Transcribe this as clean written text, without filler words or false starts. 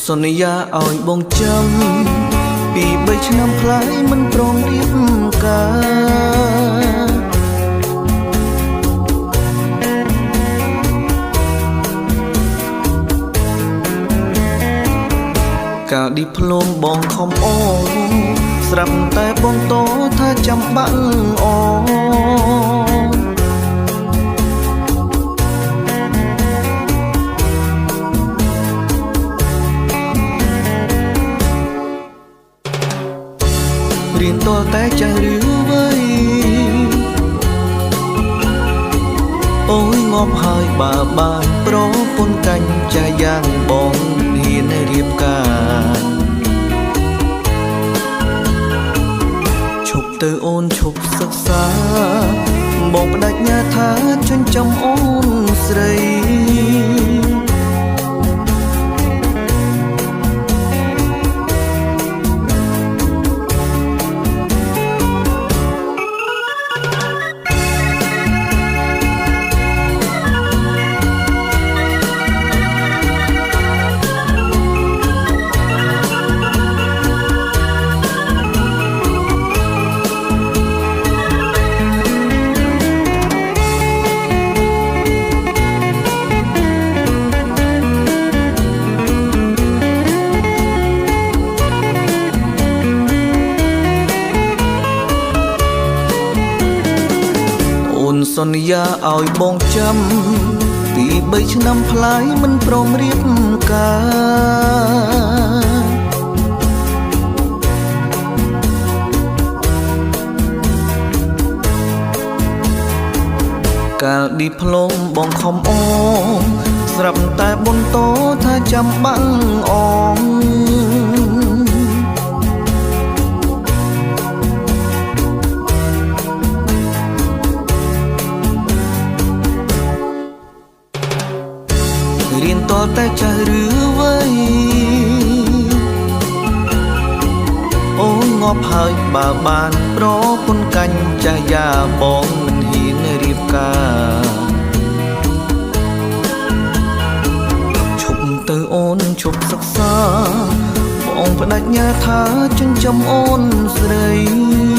សន្យាឲ្យបងចាំពី3ឆ្នាំផ្លាយមិនព្រមរៀបការកាលឌីប្លូមបងខំអូស្រាប់តែបងតថាចាំបាក់អូរៀនតតែចាស់រឿវ័យអូយងាប់ហើយបើបានប្រពន្ធកាញ់ចាយ៉ាងបងហ៊ានរៀបការឈប់ទៅអូនឈប់សិក្សាបងបដិញ្ញាថាចិញ្ចឹមអូនស្រីសន្យាឲ្យបងចាំពី3ឆ្នាំផ្លាយមិនព្រមរៀបការកាលឌីប្លូមបងខំអូស្រាប់តែបងតថាចាំបាំងអូរៀនតតែចាស់រឿវ័យអូនងាប់ហើយបើបានប្រពន្ធកាញ់ចាស់យ៉ាបងមិនហ៊ានរៀបការឈប់ទៅអូនឈប់សិក្សាបងបដិញ្ញាថាចិញ្ចឹមអូនស្រី